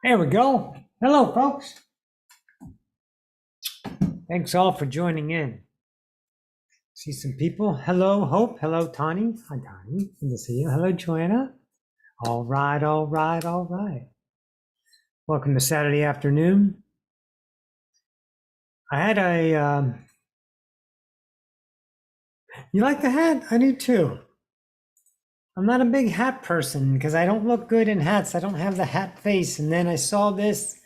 There we go. Hello, folks. Thanks all for joining in. See some people. Hello, Hope. Hello, Tani. Hi, Tani. Good to see you. Hello, Joanna. All right, all right, all right. Welcome to Saturday afternoon. I had a, you like the hat? I do too. I'm not a big hat person because I don't look good in hats. I don't have the hat face. And then I saw this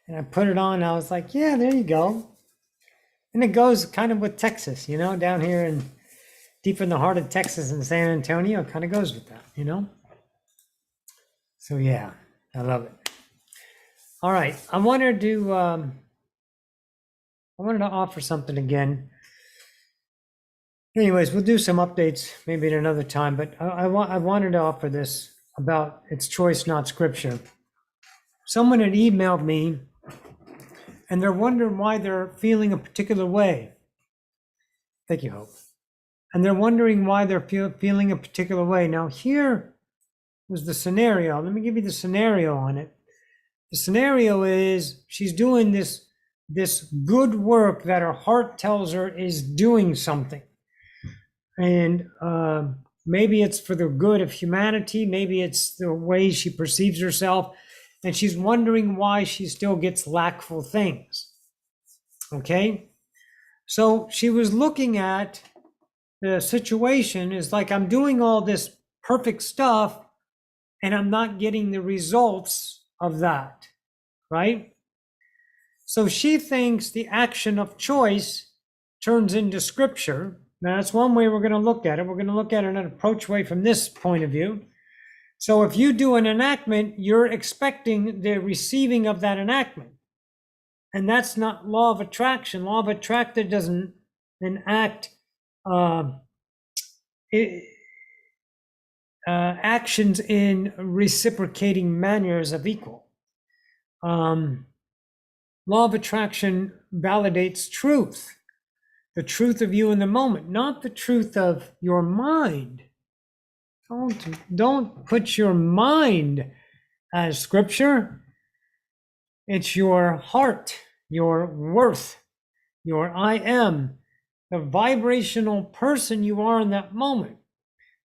and I put it on. And I was like, yeah, there you go. And it goes kind of with Texas, you know, down here and deep in the heart of Texas and San Antonio. It kind of goes with that, you know. So yeah, I love it. All right, I wanted to offer something again. Anyways, we'll do some updates maybe at another time, but I wanted to offer this about it's choice, not scripture. Someone had emailed me and they're wondering why they're feeling a particular way. Thank you, Hope. And they're wondering why they're feeling a particular way. Now, here was the scenario. Let me give you the scenario on it. The scenario is she's doing this good work that her heart tells her is doing something. And maybe it's for the good of humanity. Maybe it's the way she perceives herself. And she's wondering why she still gets lackful things. Okay? So she was looking at the situation is like, I'm doing all this perfect stuff and I'm not getting the results of that, right? So she thinks the action of choice turns into scripture. Now, that's one way we're going to look at it. We're going to look at an approach way from this point of view. So if you do an enactment, you're expecting the receiving of that enactment. And that's not law of attraction. Law of attraction doesn't enact actions in reciprocating manners of equal. Law of attraction validates truth. The truth of you in the moment, not the truth of your mind. Don't put your mind as scripture. It's your heart, your worth, your I am, the vibrational person you are in that moment.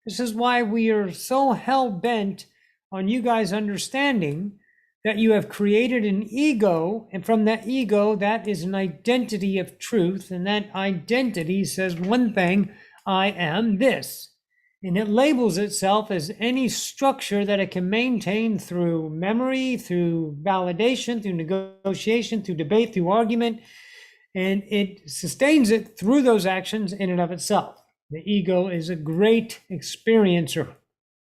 This is why we are so hell-bent on you guys understanding that you have created an ego, and from that ego, that is an identity of truth, and that identity says one thing, I am this. And it labels itself as any structure that it can maintain through memory, through validation, through negotiation, through debate, through argument, and it sustains it through those actions in and of itself. The ego is a great experiencer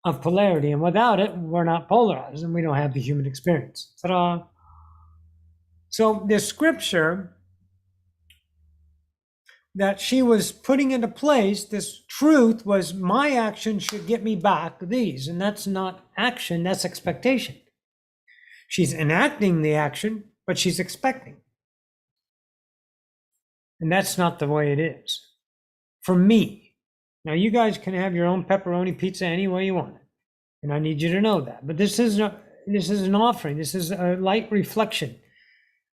of polarity, and without it, we're not polarized, and we don't have the human experience. Ta-da! So the scripture that she was putting into place, this truth was my action should get me back these, and that's not action, that's expectation. She's enacting the action, but she's expecting. And that's not the way it is. For me. Now, you guys can have your own pepperoni pizza any way you want it. And I need you to know that. But this is an offering. This is a light reflection.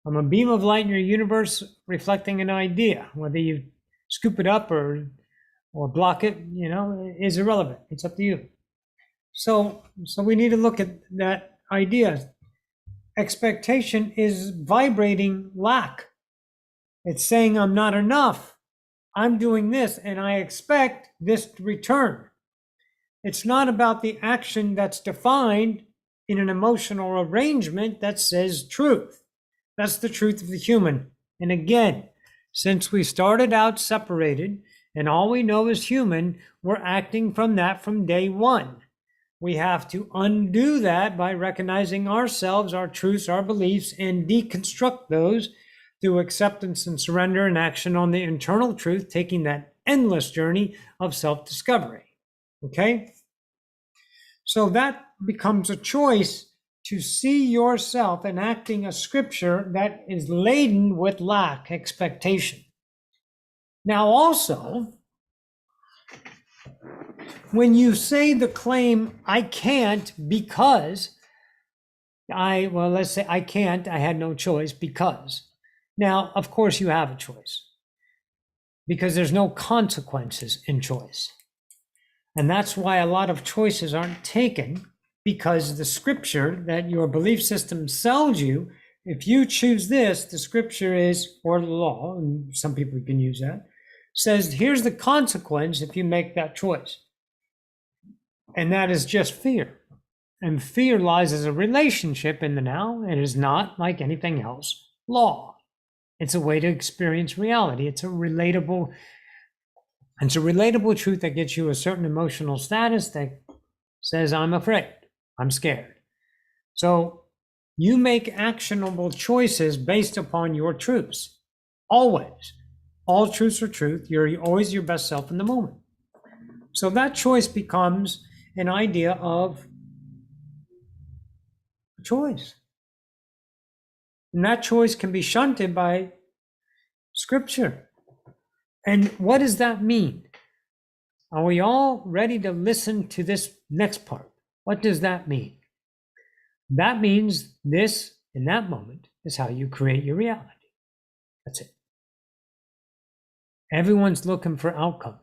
I'm a beam of light in your universe reflecting an idea. Whether you scoop it up or block it, you know, is irrelevant. It's up to you. So we need to look at that idea. Expectation is vibrating lack. It's saying I'm not enough. I'm doing this and I expect this to return. It's not about the action that's defined in an emotional arrangement that says truth. That's the truth of the human. And again, since we started out separated and all we know is human, we're acting from that from day one. We have to undo that by recognizing ourselves, our truths, our beliefs, and deconstruct those through acceptance and surrender and action on the internal truth, taking that endless journey of self-discovery. Okay? So that becomes a choice to see yourself enacting a scripture that is laden with lack, expectation. Now also, when you say the claim, I can't because let's say I can't, I had no choice because. Now, of course you have a choice because there's no consequences in choice. And that's why a lot of choices aren't taken, because the scripture that your belief system sells you, if you choose this, the scripture is, or the law, and some people can use that, says here's the consequence if you make that choice. And that is just fear. And fear lies as a relationship in the now. It is not, like anything else, law. It's a way to experience reality. It's a relatable truth that gets you a certain emotional status that says, I'm afraid, I'm scared. So you make actionable choices based upon your truths. Always. All truths are truth. You're always your best self in the moment. So that choice becomes an idea of a choice. And that choice can be shunted by scripture. And what does that mean? Are we all ready to listen to this next part? What does that mean? That means this, in that moment, is how you create your reality. That's it. Everyone's looking for outcome,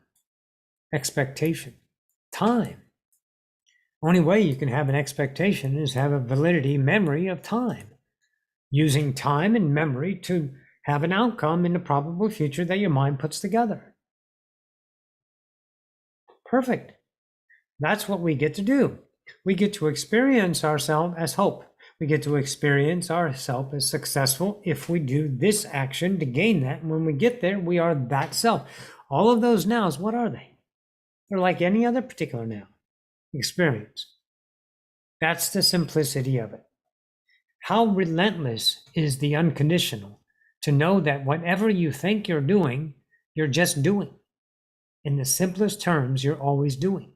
expectation, time. Only way you can have an expectation is have a validity memory of time, using time and memory to have an outcome in the probable future that your mind puts together. Perfect. That's what we get to do. We get to experience ourselves as hope. We get to experience ourselves as successful if we do this action to gain that. And when we get there, we are that self. All of those nows, what are they? They're like any other particular noun. Experience. That's the simplicity of it. How relentless is the unconditional to know that whatever you think you're doing, you're just doing. In the simplest terms, you're always doing.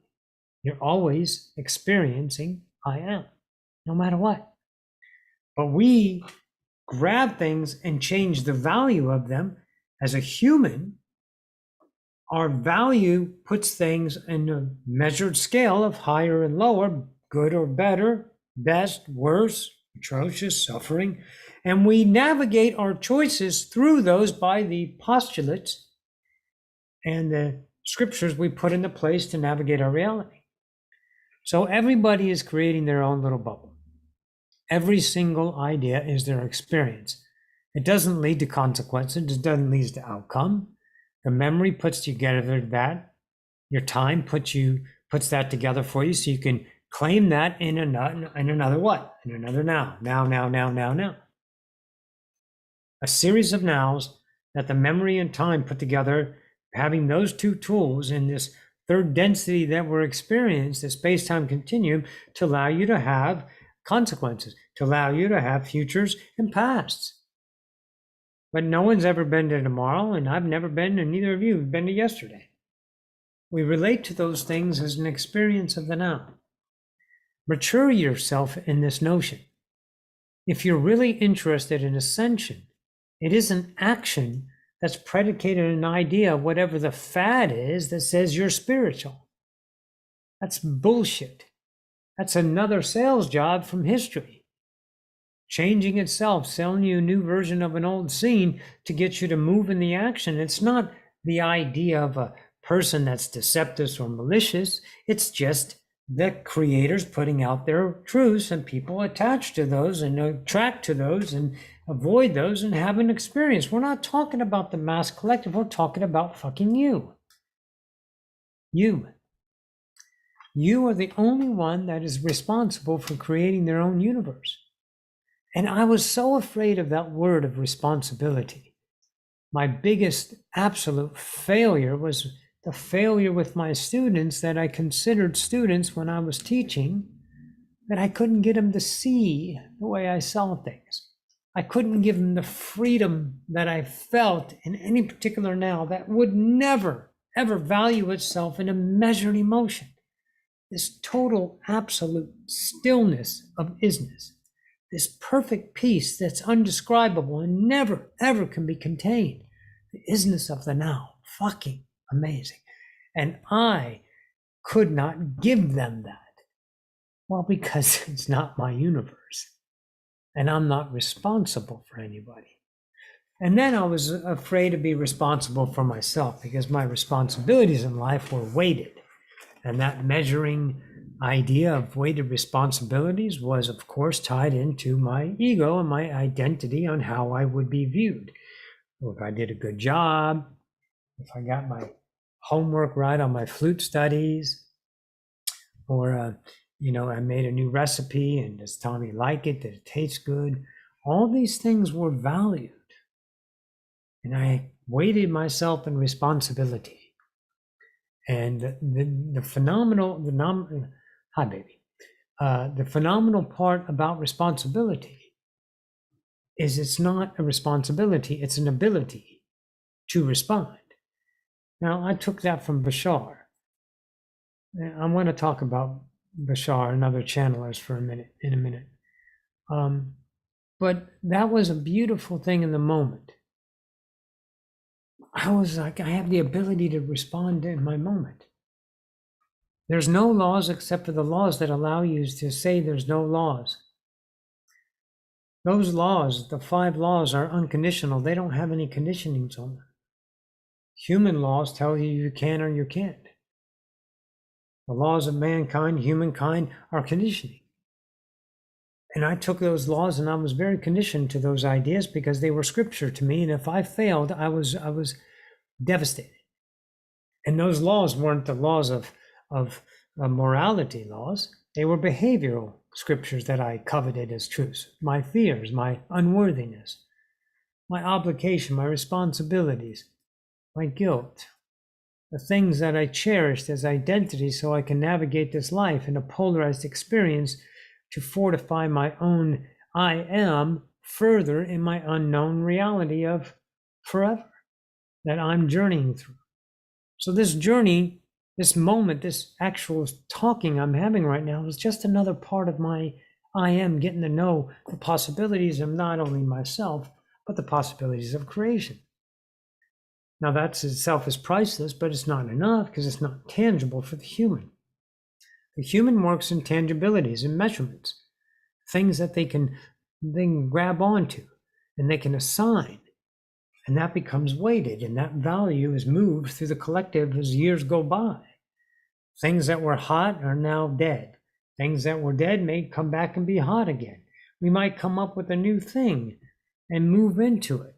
You're always experiencing I am, no matter what. But we grab things and change the value of them. As a human, our value puts things in a measured scale of higher and lower, good or better, best, worse, atrocious, suffering. And we navigate our choices through those by the postulates and the scriptures we put into place to navigate our reality. So everybody is creating their own little bubble. Every single idea is their experience. It doesn't lead to consequences. It doesn't lead to outcome. The memory puts together that. Your time puts that together for you, so you can claim that in another what? In another now. Now. A series of nows that the memory and time put together, having those two tools in this third density that we're experiencing, the space-time continuum, to allow you to have consequences, to allow you to have futures and pasts. But no one's ever been to tomorrow, and I've never been, and neither of you have been to yesterday. We relate to those things as an experience of the now. Mature yourself in this notion. If you're really interested in ascension, it is an action that's predicated on an idea of whatever the fad is that says you're spiritual. That's bullshit. That's another sales job from history. Changing itself, selling you a new version of an old scene to get you to move in the action. It's not the idea of a person that's deceptive or malicious. It's just the creators putting out their truths and people attached to those and attract to those and avoid those and have an experience. We're not talking about the mass collective. We're talking about fucking you. You. You are the only one that is responsible for creating their own universe. And I was so afraid of that word of responsibility. My biggest absolute failure was the failure with my students that I considered students when I was teaching, that I couldn't get them to see the way I saw things. I couldn't give them the freedom that I felt in any particular now that would never, ever value itself in a measured emotion. This total, absolute stillness of isness, this perfect peace that's undescribable and never, ever can be contained. The isness of the now, fucking amazing. And I could not give them that. Well, because it's not my universe. And I'm not responsible for anybody. And then I was afraid to be responsible for myself because my responsibilities in life were weighted. And that measuring idea of weighted responsibilities was, of course, tied into my ego and my identity on how I would be viewed. If I did a good job, if I got my homework right on my flute studies, or, I made a new recipe and does Tommy like it? Did it taste good? All these things were valued. And I weighted myself in responsibility. And the phenomenal part about responsibility is it's not a responsibility, it's an ability to respond. Now, I took that from Bashar. I want to talk about Bashar and other channelers in a minute. But that was a beautiful thing in the moment. I was like, I have the ability to respond in my moment. There's no laws except for the laws that allow you to say there's no laws. Those laws, the 5 laws, are unconditional. They don't have any conditionings on them. Human laws tell you you can or you can't. The laws of mankind, humankind, are conditioning. And I took those laws and I was very conditioned to those ideas because they were scripture to me. And if I failed, I was devastated. And those laws weren't the laws of morality laws. They were behavioral scriptures that I coveted as truths. My fears, my unworthiness, my obligation, my responsibilities, my guilt, the things that I cherished as identity so I can navigate this life in a polarized experience to fortify my own I am further in my unknown reality of forever that I'm journeying through. So this journey, this moment, this actual talking I'm having right now is just another part of my I am, getting to know the possibilities of not only myself, but the possibilities of creation. Now that itself is priceless, but it's not enough because it's not tangible for the human. The human works in tangibilities and measurements, things that they can grab onto and they can assign. And that becomes weighted, and that value is moved through the collective as years go by. Things that were hot are now dead. Things that were dead may come back and be hot again. We might come up with a new thing and move into it.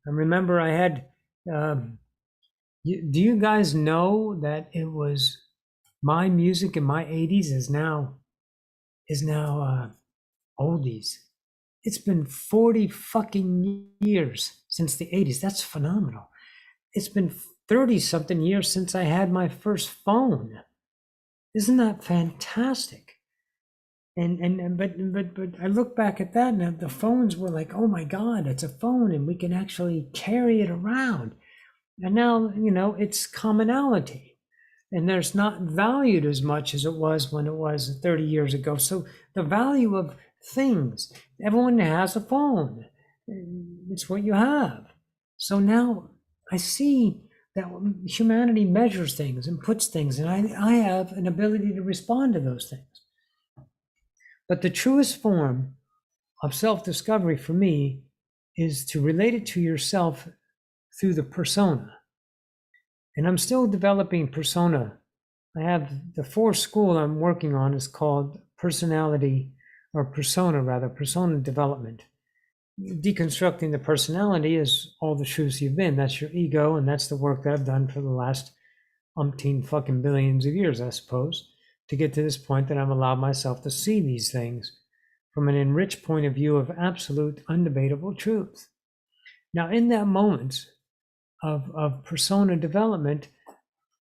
I remember I had, do you guys know that it was my music in my 80s is now oldies. It's been 40 fucking years since the 80s. That's phenomenal. It's been 30 something years since I had my first phone. Isn't that fantastic? But I look back at that and the phones were like, oh my God, it's a phone and we can actually carry it around. And now, it's commonality. And there's not valued as much as it was when it was 30 years ago. So the value of things, everyone has a phone. It's what you have. So now I see that humanity measures things and puts things, and I have an ability to respond to those things. But the truest form of self-discovery for me is to relate it to yourself through the persona. And I'm still developing persona I have the fourth school I'm working on is called personality or persona, rather, persona development. Deconstructing the personality is all the truths you've been. That's your ego, and that's the work that I've done for the last umpteen fucking billions of years, I suppose, to get to this point that I've allowed myself to see these things from an enriched point of view of absolute, undebatable truth. Now, in that moment of persona development,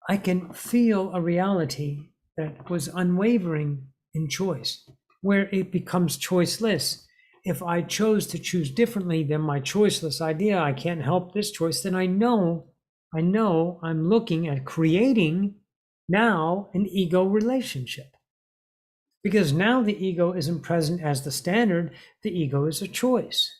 I can feel a reality that was unwavering in choice, where it becomes choiceless. If I chose to choose differently than my choiceless idea, I can't help this choice, then I know I'm looking at creating now an ego relationship. Because now the ego isn't present as the standard, the ego is a choice.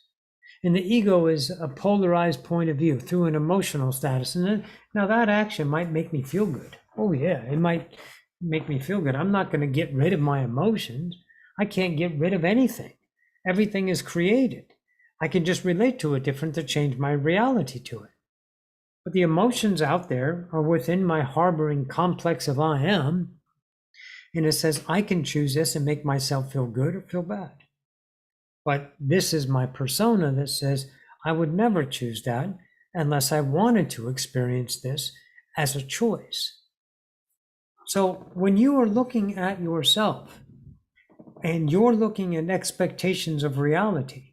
And the ego is a polarized point of view through an emotional status. And then, now that action might make me feel good. Oh, yeah, it might make me feel good. I'm not going to get rid of my emotions. I can't get rid of anything. Everything is created. I can just relate to it different to change my reality to it. But the emotions out there are within my harboring complex of I am. And it says I can choose this and make myself feel good or feel bad. But this is my persona that says I would never choose that unless I wanted to experience this as a choice. So when you are looking at yourself and you're looking at expectations of reality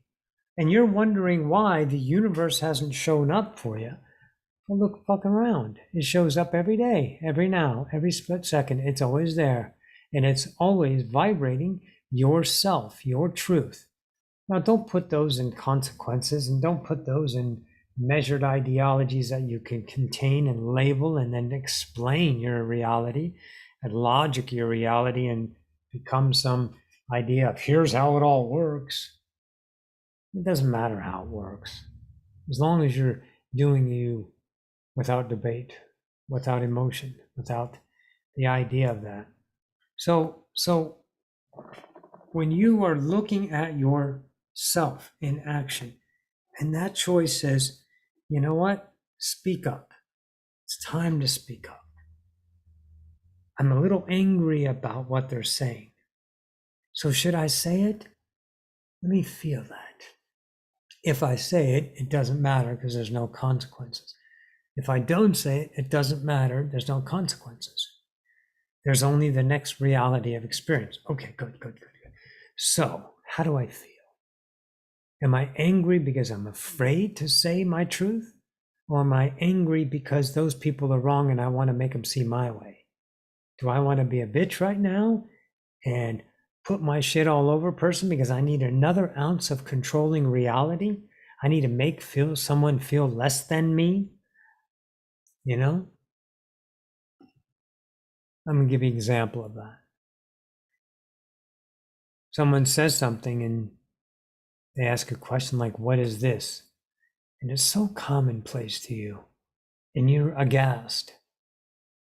and you're wondering why the universe hasn't shown up for you, well, look fucking around. It shows up every day, every now, every split second. It's always there. And it's always vibrating yourself, your truth. Now, don't put those in consequences and don't put those in measured ideologies that you can contain and label and then explain your reality and logic your reality and become some idea of here's how it all works. It doesn't matter how it works. As long as you're doing you without debate, without emotion, without the idea of that. So when you are looking at yourself in action, and that choice says, you know what? Speak up. It's time to speak up. I'm a little angry about what they're saying. So should I say it? Let me feel that. If I say it, it doesn't matter because there's no consequences. If I don't say it, it doesn't matter. There's no consequences. There's only the next reality of experience. Okay, good. So, how do I feel? Am I angry because I'm afraid to say my truth? Or am I angry because those people are wrong and I want to make them see my way? Do I want to be a bitch right now and put my shit all over a person because I need another ounce of controlling reality? I need to make someone feel less than me? You know? I'm going to give you an example of that. Someone says something and they ask a question like, what is this? And it's so commonplace to you. And you're aghast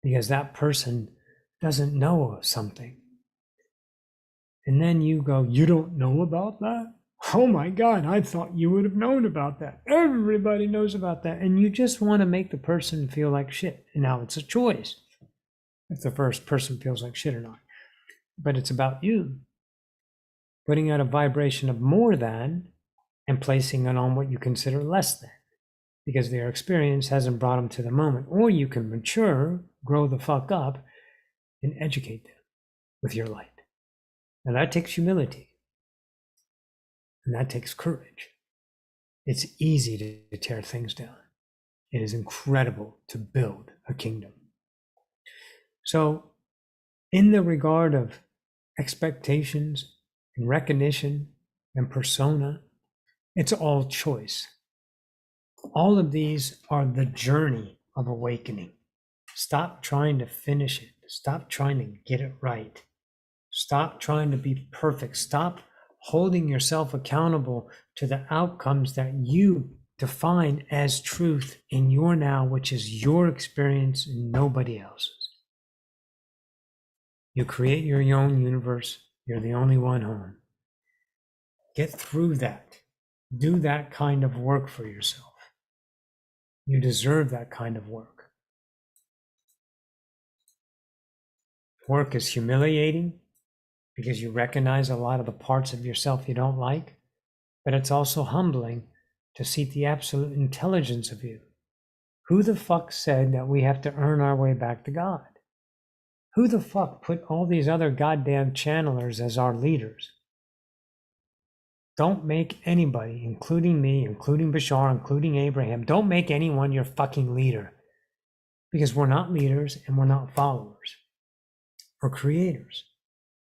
because that person doesn't know something. And then you go, you don't know about that? Oh my God, I thought you would have known about that. Everybody knows about that. And you just want to make the person feel like shit. And now it's a choice if the first person feels like shit or not. But it's about you putting out a vibration of more than and placing it on what you consider less than, because their experience hasn't brought them to the moment. Or you can mature, grow the fuck up, and educate them with your light. And that takes humility. And that takes courage. It's easy to tear things down. It is incredible to build a kingdom. So, in the regard of expectations and recognition and persona, it's all choice. All of these are the journey of awakening. Stop trying to finish it. Stop trying to get it right. Stop trying to be perfect. Stop holding yourself accountable to the outcomes that you define as truth in your now, which is your experience and nobody else's. You create your own universe. You're the only one home. Get through that. Do that kind of work for yourself. You deserve that kind of work. Work is humiliating because you recognize a lot of the parts of yourself you don't like, but it's also humbling to see the absolute intelligence of you. Who the fuck said that we have to earn our way back to God? Who the fuck put all these other goddamn channelers as our leaders? Don't make anybody, including me, including Bashar, including Abraham, don't make anyone your fucking leader. Because we're not leaders and we're not followers. We're creators.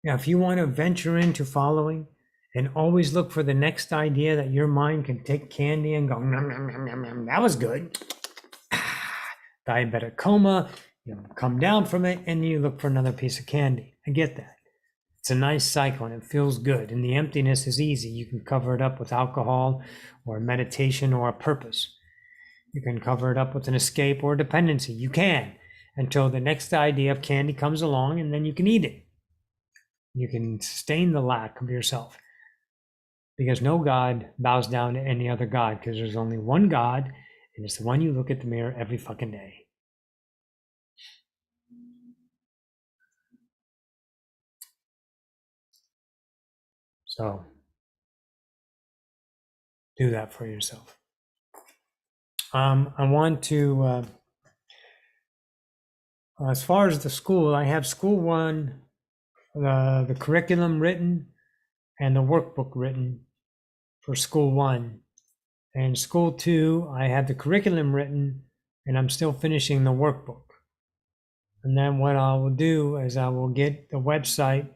Now, if you want to venture into following and always look for the next idea that your mind can take candy and go, nom, nom, nom, nom, nom, that was good. Diabetic coma, you come down from it and you look for another piece of candy. I get that. It's a nice cycle and it feels good. And the emptiness is easy. You can cover it up with alcohol or meditation or a purpose. You can cover it up with an escape or a dependency. You can, until the next idea of candy comes along and then you can eat it. You can sustain the lack of yourself. Because no God bows down to any other God, because there's only one God, and it's the one you look at the mirror every fucking day. So do that for yourself. I want to, as far as the school, I have school one, the curriculum written and the workbook written for school one. And school two, I have the curriculum written and I'm still finishing the workbook. And then what I will do is I will get the website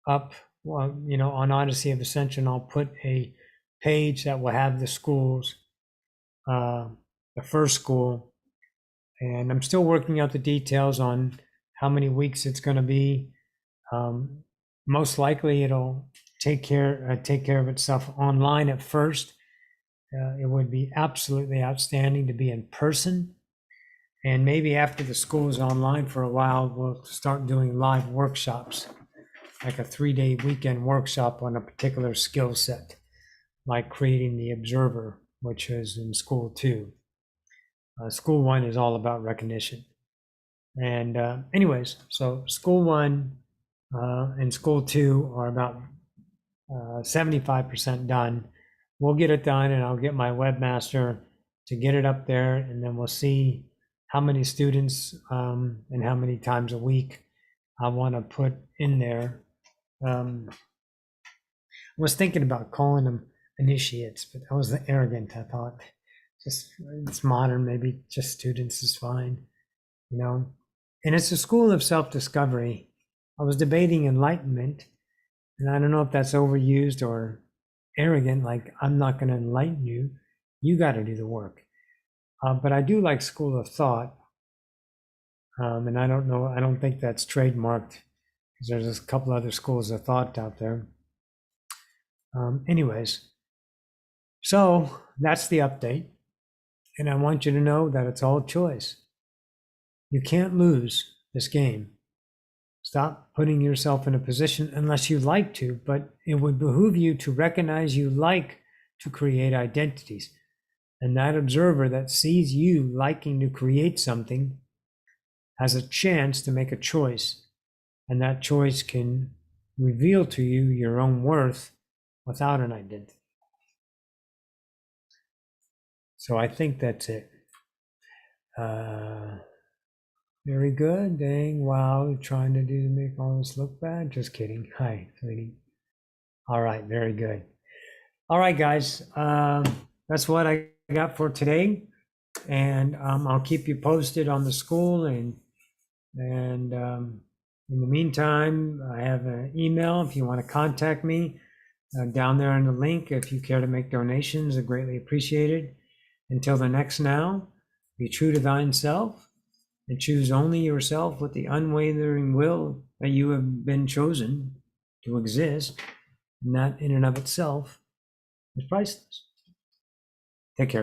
up, on Odyssey of Ascension. I'll put a page that will have the schools, the first school, and I'm still working out the details on how many weeks it's going to be. Most likely, it'll take care of itself online at first. It would be absolutely outstanding to be in person, and maybe after the school is online for a while, we'll start doing live workshops, like a 3-day weekend workshop on a particular skill set, like creating the observer, which is in school 2. School 1 is all about recognition. And anyways, so school 1 and school 2 are about 75% done. We'll get it done, and I'll get my webmaster to get it up there, and then we'll see how many students and how many times a week I want to put in there. I was thinking about calling them initiates, but that was arrogant. I thought, just it's modern, maybe just students is fine, And it's a school of self-discovery. I was debating enlightenment, and I don't know if that's overused or arrogant, like I'm not going to enlighten you. You got to do the work. But I do like school of thought. And I don't think that's trademarked, because there's a couple other schools of thought out there. Anyways, so that's the update. And I want you to know that it's all choice. You can't lose this game. Stop putting yourself in a position unless you like to, but it would behoove you to recognize you like to create identities. And that observer that sees you liking to create something has a chance to make a choice. And that choice can reveal to you your own worth without an identity. So I think that's it. Very good. Dang, wow, trying to make all this look bad. Just kidding. Hi, sweetie. All right, very good. All right, guys. That's what I got for today. And I'll keep you posted on the school. And in the meantime, I have an email if you want to contact me down there in the link. If you care to make donations, are greatly appreciated. Until the next now, be true to thine self and choose only yourself with the unwavering will that you have been chosen to exist. And that in and of itself is priceless. Take care.